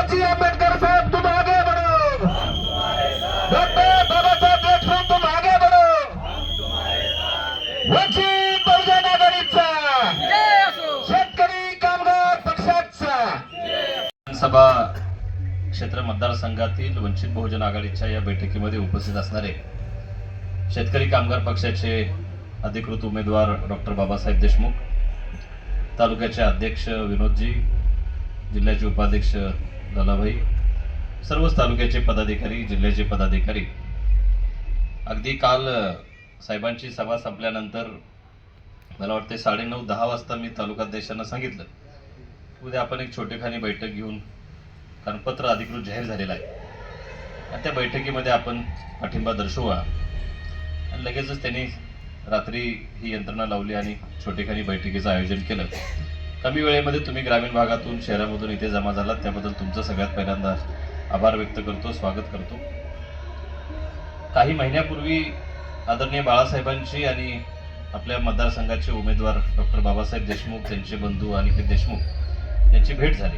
जी आंबेडकर साहब तुम आगे बढ़ो, डॉक्टर बाबासाहेब देशमुख तुम आगे बढ़ो, वंचित बहुजन आघाडीचा, शेतकरी कामगार पक्षाचा, विधानसभा क्षेत्र मतदारसंघातील वंचित बहुजन आघाडीच्या या बैठकीमध्ये उपस्थित असणारे शेतकरी कामगार पक्षाचे अधिकृत उमेदवार डॉक्टर बाबासाहेब देशमुख, तालुक्याचे अध्यक्ष विनोदजी, जिल्ह्याचे उपाध्यक्ष लालाभाई, सर्वच तालुक्याचे पदाधिकारी, जिल्ह्याचे पदाधिकारी, अगदी काल साहेबांची सभा संपल्यानंतर मला वाटते 9:30-10 वाजता मी तालुकाध्यक्षांना सांगितलं उद्या आपण एक छोटेखानी बैठक घेऊन, कारण पत्र अधिकृत जाहीर झालेलं आहे आणि त्या बैठकीमध्ये आपण पाठिंबा दर्शवूया. आणि लगेचच त्यांनी रात्री ही यंत्रणा लावली आणि छोटेखानी बैठकीचं आयोजन केलं. कमी वेळेमध्ये तुम्ही ग्रामीण भागातून शहरामधून इथे जमा झालात त्याबद्दल तुमचं सगळ्यात पहिल्यांदा आभार व्यक्त करतो, स्वागत करतो. काही महिन्यापूर्वी आदरणीय बाळासाहेबांची आणि आपल्या मतदारसंघाचे उमेदवार डॉक्टर बाबासाहेब देशमुख, त्यांचे बंधू अनिकेत देशमुख यांची भेट झाली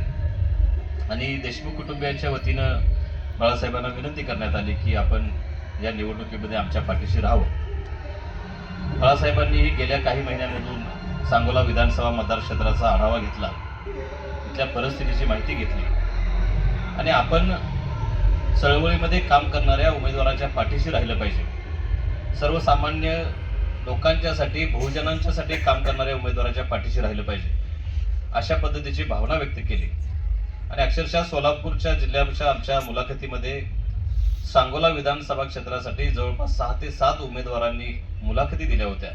आणि देशमुख कुटुंबियांच्या वतीनं बाळासाहेबांना विनंती करण्यात आली की आपण या निवडणुकीमध्ये आमच्या पाठीशी राहावं. बाळासाहेबांनीही गेल्या काही महिन्यांमधून सांगोला विधानसभा मतदारक्षेत्राचा आढावा घेतला, तिथल्या परिस्थितीची माहिती घेतली आणि आपण चळवळीमध्ये काम करणाऱ्या उमेदवाराच्या पाठीशी राहिलं पाहिजे. सर्वसामान्य लोकांच्यासाठी, बहुजनांच्यासाठी काम करणाऱ्या उमेदवाराच्या पाठीशी राहिलं पाहिजे, अशा पद्धतीची भावना व्यक्त केली. आणि अक्षरशः सोलापूरच्या जिल्ह्याच्या आमच्या मुलाखतीमध्ये सांगोला विधानसभा क्षेत्रासाठी जवळपास 6 ते 7 उमेदवारांनी मुलाखती दिल्या होत्या.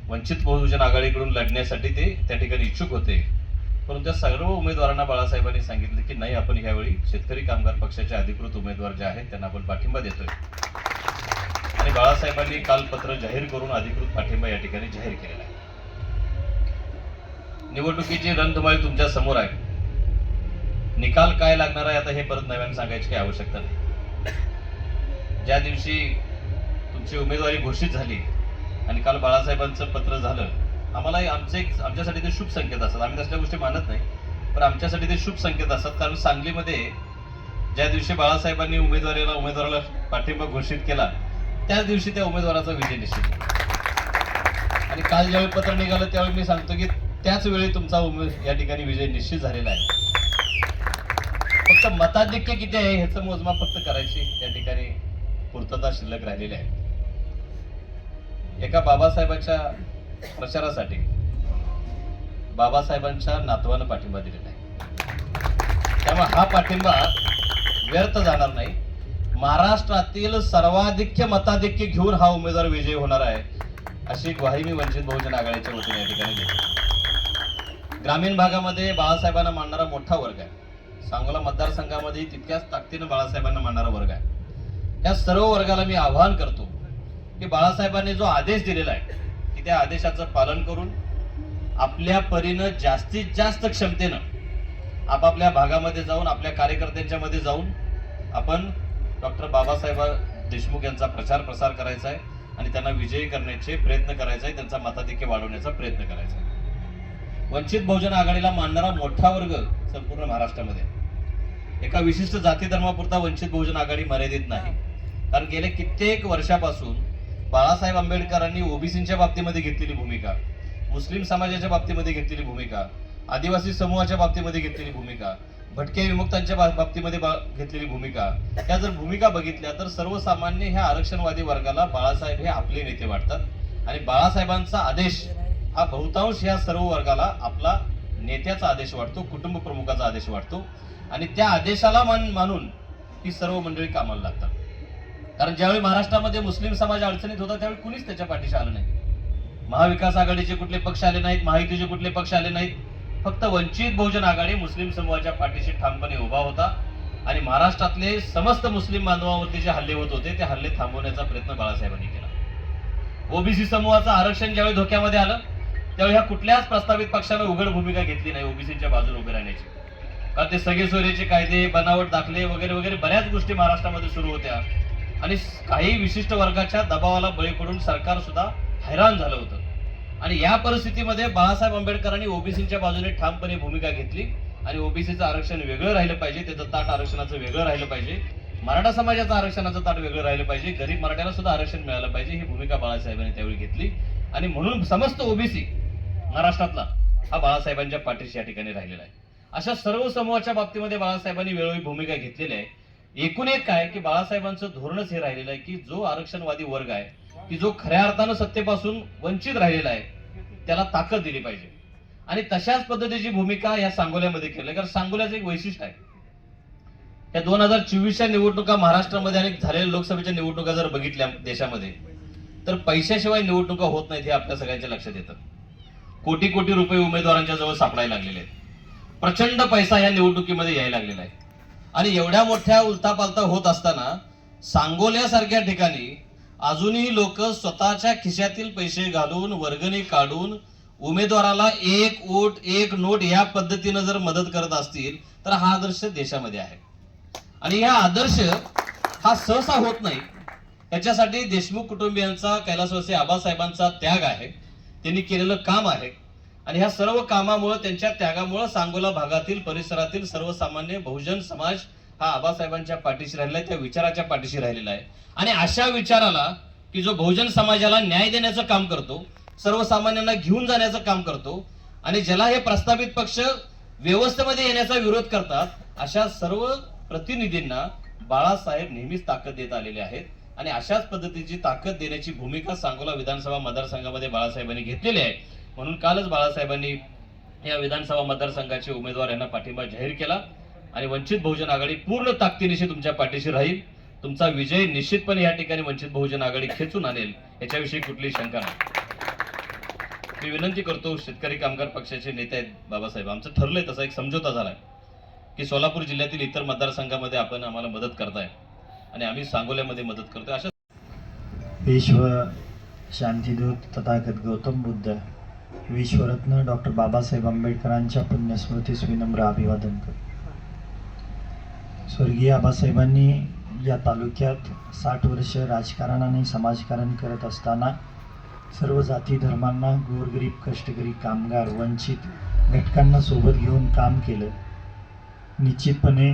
वंचित बहुजन आघाडीकडून लढण्यासाठी ते त्या ठिकाणी इच्छुक होते, परंतु त्या सर्व उमेदवारांना बाळासाहेबांनी सांगितलं की नाही, आपण ह्यावेळी शेतकरी कामगार पक्षाचे अधिकृत उमेदवार जे आहेत त्यांना आपण पाठिंबा देतोय. आणि बाळासाहेबांनी काल पत्र जाहीर करून अधिकृत पाठिंबा या ठिकाणी जाहीर केलेला आहे. निवडणुकीची रणधुमाळी तुमच्या समोर आहे. निकाल काय लागणार आहे आता हे परत नव्याने सांगायची काही आवश्यकता नाही. ज्या दिवशी तुमची उमेदवारी घोषित झाली आणि काल बाळासाहेबांचं पत्र झालं, आम्हाला आमच्यासाठी ते शुभ संकेत असतात. आम्ही तसल्या गोष्टी मानत नाही, पण आमच्यासाठी ते शुभ संकेत असतात. कारण सांगलीमध्ये ज्या दिवशी बाळासाहेबांनी उमेदवाराला पाठिंबा घोषित केला त्याच दिवशी त्या उमेदवाराचा विजय निश्चित झाला. आणि काल ज्यावेळी पत्र निघालं त्यावेळी मी सांगतो की त्याच वेळी तुमचा या ठिकाणी विजय निश्चित झालेला आहे. फक्त मताधिक्य किती आहे ह्याचं मोजमाप फक्त करायची त्या ठिकाणी पूर्तता शिल्लक राहिलेली आहे. एका बाबासाहेबांच्या प्रचारासाठी बाबासाहेबांच्या नातवानं पाठिंबा दिलेला आहे. त्यामुळे हा पाठिंबा व्यर्थ जाणार नाही. महाराष्ट्रातील सर्वाधिक्य मताधिक्य घेऊन हा उमेदवार विजयी होणार आहे, अशी ग्वाही मी वंचित बहुजन आघाडीच्या वतीने या ठिकाणी देतो. ग्रामीण भागामध्ये बाळासाहेबांना मानणारा मोठा वर्ग आहे. सांगोला मतदारसंघामध्ये तितक्याच ताकदीनं बाळासाहेबांना मानणारा वर्ग आहे. त्या सर्व वर्गाला मी आवाहन करतो की बाळासाहेबांनी जो आदेश दिलेला आहे की त्या आदेशाचं पालन करून आपल्या परीनं जास्तीत जास्त क्षमतेनं आपापल्या भागामध्ये जाऊन, आपल्या कार्यकर्त्यांच्या मध्ये जाऊन आपण डॉक्टर बाबासाहेब देशमुख यांचा प्रचार प्रसार करायचा आहे आणि त्यांना विजयी करण्याचे प्रयत्न करायचा आहे, त्यांचा मताधिक्य वाढवण्याचा प्रयत्न करायचा आहे. वंचित बहुजन आघाडीला मानणारा मोठा वर्ग संपूर्ण महाराष्ट्रामध्ये, एका विशिष्ट जाती धर्मापुरता वंचित बहुजन आघाडी मर्यादित नाही. कारण गेल्या कित्येक वर्षापासून बाळासाहेब आंबेडकरांनी ओबीसीच्या बाबतीमध्ये घेतलेली भूमिका, मुस्लिम समाजाच्या बाबतीमध्ये घेतलेली भूमिका, आदिवासी समूहाच्या बाबतीमध्ये घेतलेली भूमिका, भटके विमुक्तांच्या बाबतीमध्ये घेतलेली भूमिका, त्या जर भूमिका बघितल्या तर सर्वसामान्य ह्या आरक्षणवादी वर्गाला बाळासाहेब हे आपले नेते वाटतात आणि बाळासाहेबांचा आदेश हा बहुतांश ह्या सर्व वर्गाला आपला नेत्याचा आदेश वाटतो, कुटुंब प्रमुखाचा आदेश वाटतो आणि त्या आदेशाला मानून ही सर्व मंडळी कामाला लागतात. कारण ज्यावेळी महाराष्ट्रामध्ये मुस्लिम समाज अडचणीत होता त्यावेळी कुणीच त्याच्या पाठीशी आलं नाही. महाविकास आघाडीचे कुठले पक्ष आले नाहीत, महायुतीचे कुठले पक्ष आले नाहीत. फक्त वंचित बहुजन आघाडी मुस्लिम समूहाच्या पाठीशी ठामपणे उभा होता आणि महाराष्ट्रातले समस्त मुस्लिम बांधवांवरती जे हल्ले होत होते ते हल्ले थांबवण्याचा प्रयत्न बाळासाहेबांनी केला. ओबीसी समूहाचं आरक्षण ज्यावेळी धोक्यामध्ये आलं त्यावेळी ह्या कुठल्याच प्रस्तावित पक्षानं उघड भूमिका घेतली नाही ओबीसीच्या बाजूने उभे राहण्याची. कारण ते सगळे सोयरेचे कायदे, बनावट दाखले वगैरे वगैरे बऱ्याच गोष्टी महाराष्ट्रामध्ये सुरू होत्या आणि काही विशिष्ट वर्गाच्या दबावाला बळी पडून सरकार सुद्धा हैराण झालं होतं. आणि या परिस्थितीमध्ये बाळासाहेब आंबेडकरांनी ओबीसीच्या बाजूने ठामपणे भूमिका घेतली आणि ओबीसीचं आरक्षण वेगळं राहिलं पाहिजे, त्याचं ताट आरक्षणाचं वेगळं राहिलं पाहिजे, मराठा समाजाचं आरक्षणाचं ताट वेगळं राहिलं पाहिजे, गरीब मराठ्याला सुद्धा आरक्षण मिळालं पाहिजे, ही भूमिका बाळासाहेबांनी त्यावेळी घेतली. आणि म्हणून समस्त ओबीसी महाराष्ट्रातला हा बाळासाहेबांच्या पाठीशी या ठिकाणी राहिलेला आहे. अशा सर्व समूहाच्या बाबतीमध्ये बाळासाहेबांनी वेळोवेळी भूमिका घेतलेली आहे. एकूण एक काय की बाळासाहेबांचं धोरणच हे राहिलेलं आहे की जो आरक्षणवादी वर्ग आहे की जो खऱ्या अर्थानं सत्तेपासून वंचित राहिलेला आहे त्याला ताकद दिली पाहिजे. आणि तशाच पद्धतीची भूमिका या सांगोल्यामध्ये केली. कारण सांगोल्याचं एक वैशिष्ट्य आहे, या 2024च्या निवडणुका महाराष्ट्रामध्ये आणि झालेल्या लोकसभेच्या निवडणुका जर बघितल्या देशामध्ये तर पैशाशिवाय निवडणुका होत नाहीत हे आपल्या सगळ्यांच्या लक्षात येतं. कोटी कोटी रुपये उमेदवारांच्या जवळ सापडायला लागलेले आहेत. प्रचंड पैसा या निवडणुकीमध्ये यायला लागलेला आहे. आणि एवढ्या मोठ्या उलथापालथा होत असताना सांगोल्यासारख्या ठिकाणी अजूनही लोक स्वतःच्या खिशातील पैसे घालून वर्गणी काढून उमेदवाराला एक वोट एक नोट या पद्धतीनं जर मदत करत असतील तर हा आदर्श देशामध्ये आहे. आणि हा आदर्श हा सहसा होत नाही. याच्यासाठी देशमुख कुटुंबियांचा, कैलासवासी आबासाहेबांचा त्याग आहे, त्यांनी केलेलं काम आहे. आणि ह्या सर्व कामामुळे, त्यांच्या त्यागामुळे सांगोला भागातील परिसरातील सर्वसामान्य बहुजन समाज हा आबासाहेबांच्या पाठीशी राहिलेला आहे, त्या विचाराच्या पाठीशी राहिलेला आहे. आणि अशा विचाराला की जो बहुजन समाजाला न्याय देण्याचं काम करतो, सर्वसामान्यांना घेऊन जाण्याचं काम करतो आणि ज्याला हे प्रस्तावित पक्ष व्यवस्थेमध्ये येण्याचा विरोध करतात, अशा सर्व प्रतिनिधींना बाळासाहेब नेहमीच ताकद देत आलेले आहेत. आणि अशाच पद्धतीची ताकद देण्याची भूमिका सांगोला विधानसभा मतदारसंघामध्ये बाळासाहेबांनी घेतलेली आहे. म्हणून कालच बाळासाहेबांनी या विधानसभा मतदारसंघाचे उमेदवार यांना पाठिंबा जाहीर केला. आणि वंचित बहुजन आघाडी पूर्ण ताकदीनिशी तुमच्या पाठीशी राहील. तुमचा विजय निश्चितपणे या ठिकाणी वंचित बहुजन आघाडी खेचून आणेल, याच्याविषयी कुठलीही शंका नाही. मी विनंती करतो, शेतकरी कामगार पक्षाचे नेते आहेत बाबासाहेब, आमचं ठरलंय तसा एक समझोता झालाय की सोलापूर जिल्ह्यातील इतर मतदारसंघामध्ये आपण आम्हाला मदत करताय आणि आम्ही सांगोल्यामध्ये मदत करतोय. अशा विश्व शांतीदूत तथागत गौतम बुद्ध विश्वरत्न डॉक्टर बाबासाहेब आंबेडकरांच्या पुण्यस्मृतीस विनम्र अभिवादन करतो. स्वर्गीय आबासाहेबांनी या तालुक्यात 60 वर्ष राजकारण आणि समाजकारण करत असताना सर्व जाती धर्मांना, गोरगरीब, कष्टकरी, कामगार, वंचित घटकांना सोबत घेऊन काम केलं. निश्चितपणे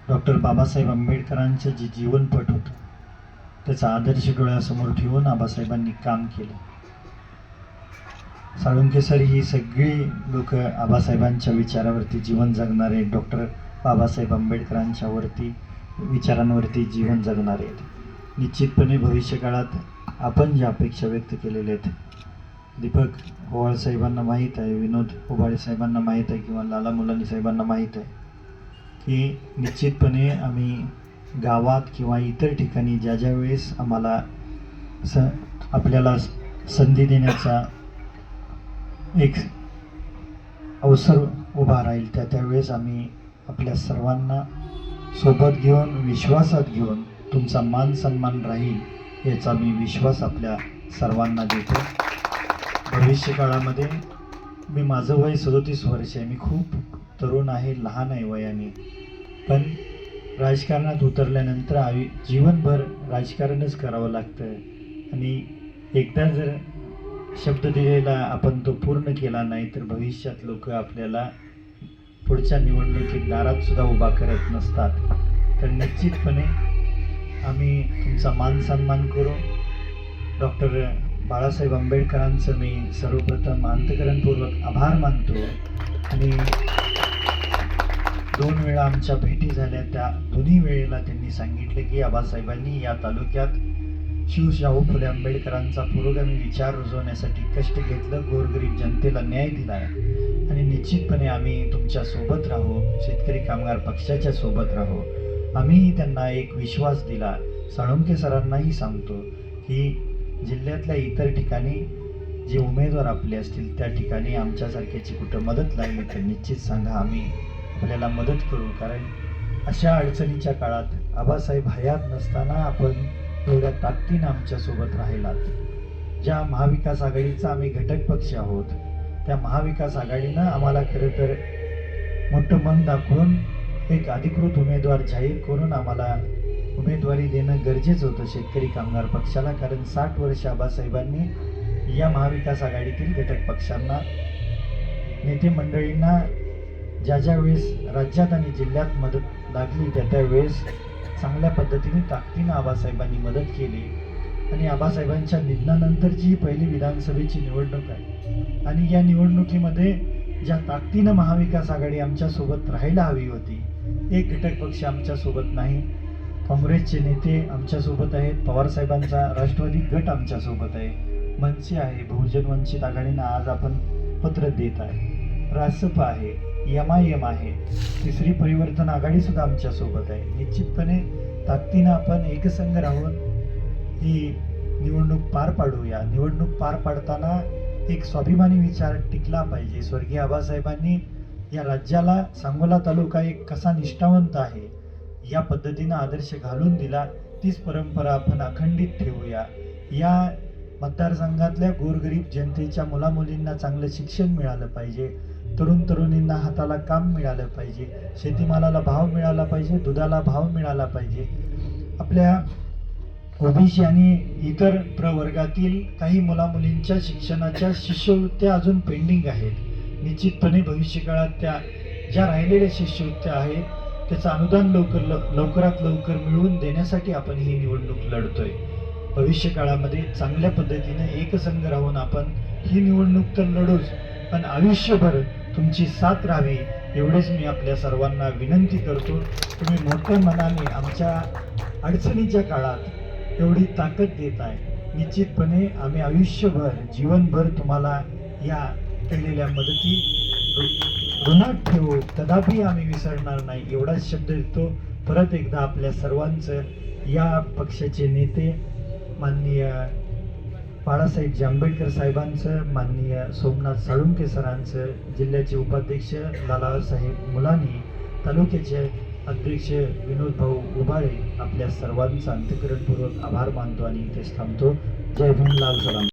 डॉक्टर बाबासाहेब आंबेडकरांचं जे जीवनपट होतं त्याचा आदर्श डोळ्यासमोर ठेवून आबासाहेबांनी काम केलं. साळुंखे सर ही सगळी लोक आबासाहेबांच्या विचारावरती जीवन जगणारे, डॉक्टर बाबासाहेब आंबेडकरांच्या विचारांवरती जीवन जगणारे आहेत. निश्चितपणे भविष्यकाळात आपण ज्या अपेक्षा व्यक्त केलेल्या आहेत, दीपक ओवाळ साहेबांना माहीत आहे, विनोद ओबाळे साहेबांना माहीत आहे किंवा लाला मुलानी साहेबांना माहीत आहे की निश्चितपणे आम्ही गावात किंवा इतर ठिकाणी ज्या ज्या वेळेस आम्हाला आपल्याला संधी देण्याचा एक अवसर उभा राहील त्या त्यावेळेस आम्ही आपल्या सर्वांना सोबत घेऊन, विश्वासात घेऊन तुमचा मान सन्मान राहील याचा मी विश्वास आपल्या सर्वांना देतो. भविष्य काळामध्ये माझं वय 37 वर्ष आहे, मी खूप तरुण आहे, लहान आहे वयाने, पण राजकारणात उतरल्यानंतर जीवनभर राजकारणच करावं लागतं. आणि एकदा जर शब्द दिलेला आपण तो पूर्ण केला नाही तर भविष्यात लोक आपल्याला पुढच्या निवडणुकीत दारात सुद्धा उभा करत नसतात. तर निश्चितपणे आम्ही तुमचा मान सन्मान करू. डॉक्टर बाळासाहेब आंबेडकरांचं मी सर्वप्रथम अंतःकरणपूर्वक आभार मानतो. आणि 2 वेळा आमच्या भेटी झाल्या, त्या दोन्ही वेळेला त्यांनी सांगितले की आबासाहेबांनी या तालुक्यात शाहू फुले आंबेडकरांचा पुरोगामी विचार रुजवण्यासाठी कष्ट घेतलं, गोरगरीब जनतेला न्याय दिला आहे आणि निश्चितपणे आम्ही तुमच्या सोबत राहू, शेतकरी कामगार पक्षाच्या सोबत राहू. आम्हीही त्यांना एक विश्वास दिला. साळुंखे सरांनाही सांगतो की जिल्ह्यातल्या इतर ठिकाणी जे उमेदवार आपले असतील त्या ठिकाणी आमच्यासारख्याची कुठं मदत लागली तर निश्चित सांगा, आम्ही आपल्याला मदत करू. कारण अशा अडचणीच्या काळात आबासाहेब हयात नसताना आपण एवढ्या ताकदीनं आमच्यासोबत राहिलात. ज्या महाविकास आघाडीचा आम्ही घटक पक्ष आहोत त्या महाविकास आघाडीनं आम्हाला खरं तर मोठं मन दाखवून एक अधिकृत उमेदवार जाहीर करून आम्हाला उमेदवारी देणं गरजेचं होतं शेतकरी कामगार पक्षाला. कारण 60 वर्ष आबासाहेबांनी या महाविकास आघाडीतील घटक पक्षांना, नेते मंडळींना ज्या ज्या वेळेस राज्यात आणि जिल्ह्यात मदत लागली त्या त्यावेळेस चांगल्या पद्धतीने ताकदीनं आबासाहेबांनी मदत केली. आणि आबासाहेबांच्या निधनानंतरची ही पहिली विधानसभेची निवडणूक आहे आणि या निवडणुकीमध्ये ज्या ताकदीनं महाविकास आघाडी आमच्यासोबत राहायला हवी होती, एक घटक पक्ष आमच्यासोबत नाही. काँग्रेसचे नेते आमच्यासोबत आहेत, पवारसाहेबांचा राष्ट्रवादी गट आमच्यासोबत आहे, मनसे आहे, बहुजन वंचित आघाडीनं आज आपण पत्र देत आहे, रासप आहे, MIM आहे, तिसरी परिवर्तन आघाडी सुद्धा आमच्यासोबत आहे. निश्चितपणे ताकदीनं आपण एकसंघ राहून ही निवडणूक पार पाडूया. निवडणूक पार पाडताना एक स्वाभिमानी विचार टिकला पाहिजे. स्वर्गीय आबासाहेबांनी या राज्याला सांगोला तालुका एक कसा निष्ठावंत आहे या पद्धतीनं आदर्श घालून दिला. तीच परंपरा आपण अखंडित ठेवूया. या मतदारसंघातल्या गोरगरीब जनतेच्या मुलामुलींना चांगलं शिक्षण मिळालं पाहिजे, तरुण तरुणींना हाताला काम मिळालं पाहिजे, शेतीमालाला भाव मिळाला पाहिजे, दुधाला भाव मिळाला पाहिजे. आपल्या ओबीसी आणि इतर प्रवर्गातील काही मुलामुलींच्या शिक्षणाच्या शिष्यवृत्त्या अजून पेंडिंग आहेत. निश्चितपणे भविष्यकाळात त्या ज्या राहिलेल्या शिष्यवृत्त्या आहेत त्याचं अनुदान लवकरात लवकर मिळवून देण्यासाठी आपण ही निवडणूक लढतोय. भविष्यकाळामध्ये चांगल्या पद्धतीने एकसंघ राहून आपण ही निवडणूक तर लढूच, पण आयुष्यभर तुमची साथ राहावी एवढेच मी आपल्या सर्वांना विनंती करतो. तुम्ही मोठ्या मनाने आमच्या अडचणीच्या काळात एवढी ताकद देत आहे. निश्चितपणे आम्ही आयुष्यभर जीवनभर तुम्हाला या केलेल्या मदती ऋणात ठेवू, कदापि आम्ही विसरणार नाही एवढाच शब्द देतो. परत एकदा आपल्या सर्वांचं, या पक्षाचे नेते माननीय बाळासाहेब जांभेडकर साहेबांचं, माननीय सोमनाथ साळुंके सरांचं, जिल्ह्याचे उपाध्यक्ष लालासाहेब मुलानी, तालुक्याचे अध्यक्ष विनोद भाऊ उबाळे, आपल्या सर्वांचा अंतःकरणपूर्वक आभार मानतो आणि इथेच थांबतो. जय भीम, लाल सलाम.